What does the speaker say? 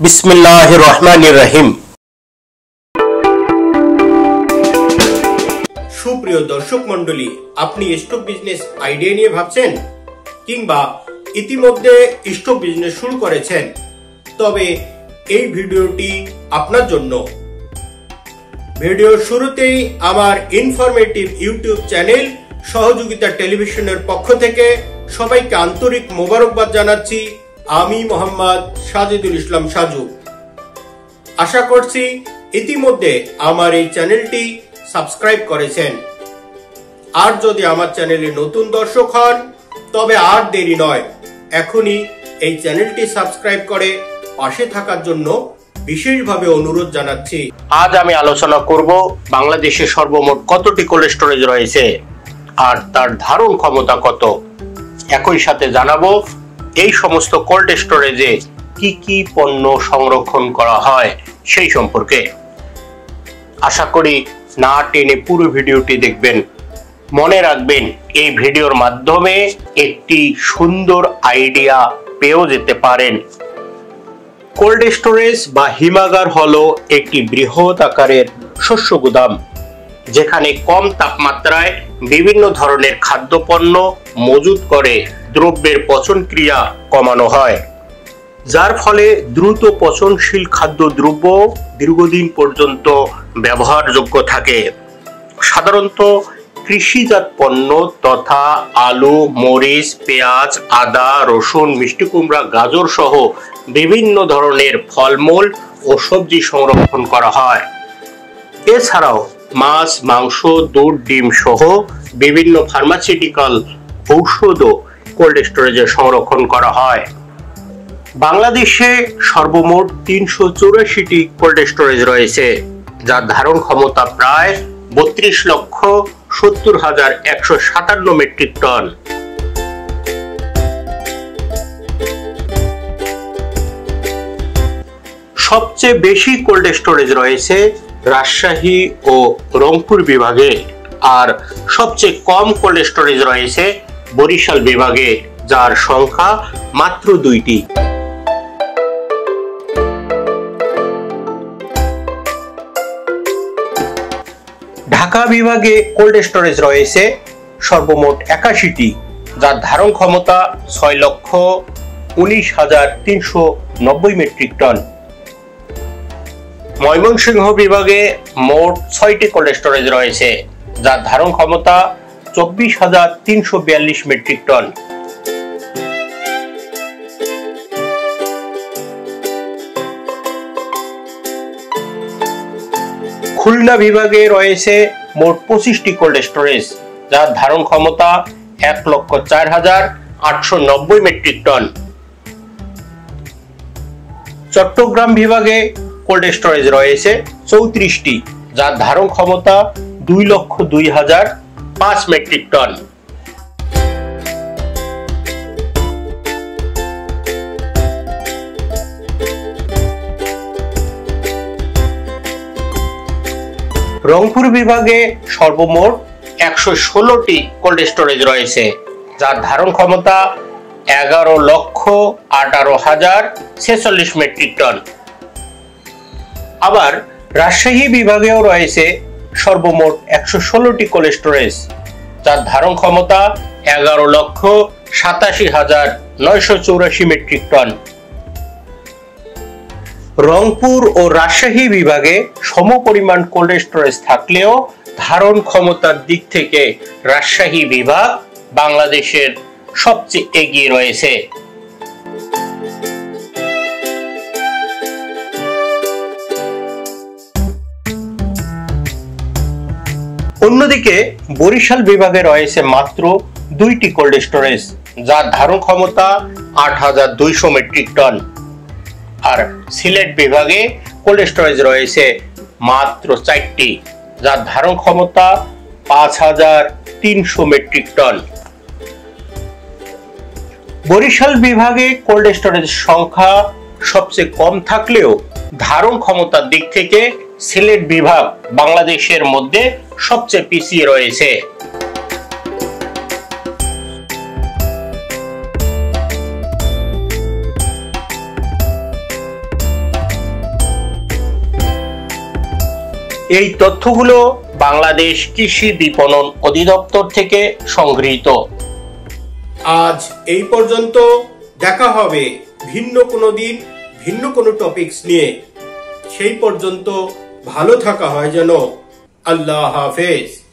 বিসমিল্লাহির রহমানির রহিম। সুপ্রিয় দর্শক মন্ডলী, আপনি স্টক বিজনেস আইডিয়া নিয়ে ভাবছেন কিংবা ইতিমধ্যে স্টক বিজনেস শুরু করেছেন, তবে এই ভিডিওটি আপনার জন্য। ভিডিওর শুরুতেই আমার ইনফরমেটিভ ইউটিউব চ্যানেল সহযোগিতা টেলিভিশনের পক্ষ থেকে সবাইকে আন্তরিক মোবারকবাদ জানাচ্ছি। আমি মোহাম্মদ সাজিদুল ইসলাম সাজু। আশা করছি ইতিমধ্যে আমার এই চ্যানেলটি সাবস্ক্রাইব করেছেন। আর যদি আমার চ্যানেলে নতুন দর্শক হন তবে আর দেরি নয়, এখনই এই চ্যানেলটি সাবস্ক্রাইব করে পাশে থাকার জন্য বিশেষভাবে অনুরোধ জানাচ্ছি। আজ আমি আলোচনা করব বাংলাদেশে সর্বমোট কতটি কোল্ড স্টোরেজ রয়েছে আর তার ধারণ ক্ষমতা কত। একই সাথে জানাবো এই সমস্ত কোল্ড স্টোরেজে কি কি পণ্য সংরক্ষণ করা হয় সেই সম্পর্কে। আশা করি না টেনে পুরো ভিডিওটি দেখবেন। মনে রাখবেন, এই ভিডিওর মাধ্যমে একটি সুন্দর আইডিয়া পেয়েও যেতে পারেন। কোল্ড স্টোরেজ বা হিমাগার হলো একটি বৃহৎ আকারের শস্য গুদাম, যেখানে কম তাপমাত্রায় বিভিন্ন ধরনের খাদ্যপণ্য মজুত করে দ্রব্যের পচন ক্রিয়া কমানো হয়, যার ফলে দ্রুত পচনশীল খাদ্যদ্রব্য দীর্ঘদিন পর্যন্ত ব্যবহারযোগ্য থাকে। সাধারণত কৃষিজাত পণ্য তথা আলু, মরিচ, পেঁয়াজ, আদা, রসুন, মিষ্টি কুমড়া, গাজর সহ বিভিন্ন ধরনের ফলমূল ও সবজি সংরক্ষণ করা হয়। এছাড়াও মাছ, মাংস, দুধ, ডিম সহ বিভিন্ন ফার্মাসিউটিক্যাল ঔষধও কোল্ড স্টোরেজে সংরক্ষণ করা হয়। বাংলাদেশে সর্বমোট ৩৮৪টি কোল্ড স্টোরেজ রয়েছে, যার ধারণ ক্ষমতা প্রায় ৩২,৭০,১৫৭ মেট্রিক টন। সবচেয়ে বেশি কোল্ড স্টোরেজ রয়েছে রাজশাহী ও রংপুর বিভাগে, আর সবচেয়ে কম কোল্ড স্টোরেজ রয়েছে বরিশাল বিভাগে, যার সংখ্যা মাত্র ২টি। ঢাকা বিভাগে কোল্ড স্টোরেজ রয়েছে সর্বমোট ৮১টি, যার ধারণ ক্ষমতা ৬,১৯,৩৯০ মেট্রিক টন। ময়মনসিংহ বিভাগে মোট ৬টি কোল্ড স্টোরেজ রয়েছে, যার ধারণ ক্ষমতা ২৪,৩৪২ মেট্রিক টন। খুলনা বিভাগে রয়েছে মোট ২৫টি কোল্ড স্টোরেজ, যার ধারণ ক্ষমতা ১,০৪,৮৯০ মেট্রিক টন। চট্টগ্রাম বিভাগে কোল্ড স্টোরেজ রয়েছে ৩৪টি, যার ধারণ ক্ষমতা ২,০২,০০৫ মেট্রিক টন। রংপুর বিভাগে সর্বমোট ১১৬টি কোল্ড স্টোরেজ রয়েছে, যার ধারণ ক্ষমতা ১১,১৮,০৪৬ মেট্রিক টন। আবার রাজশাহী বিভাগেও রয়েছে সর্বমোট ১১৬টি কোল্ড স্টোরেজ, যার ধারণ ক্ষমতা ১১,৮৭,৯৮৪ মেট্রিক টন। রংপুর ও রাজশাহী বিভাগে সমপরিমাণ কোল্ড স্টোরেজ থাকলেও ধারণ ক্ষমতার দিক থেকে রাজশাহী বিভাগ বাংলাদেশের সবচেয়ে এগিয়ে রয়েছে। অন্যদিকে বরিশাল বিভাগে রয়েছে মাত্র ২টি কোল্ড স্টোরেজ, যার ধারণ ক্ষমতা ৮,২০০ মেট্রিক টন। আর সিলেট বিভাগে কোল্ড স্টোরেজ রয়েছে মাত্র ৪টি, যার ধারণ ক্ষমতা ৫,৩০০ মেট্রিক টন। বরিশাল বিভাগে কোল্ড স্টোরেজ সংখ্যা সবচেয়ে কম থাকলেও ধারণ ক্ষমতার দিক থেকে সিলেট বিভাগ বাংলাদেশের মধ্যে সবচেয়ে পিছিয়ে রয়েছে। এই তথ্যগুলো বাংলাদেশ কৃষি বিপণন অধিদপ্তর থেকে সংগৃহীত। আজ এই পর্যন্ত, দেখা হবে ভিন্ন কোনো দিন ভিন্ন কোনো টপিকস নিয়ে। সেই পর্যন্ত ভালো থাকা হয় যেন। আল্লাহ হাফেজ।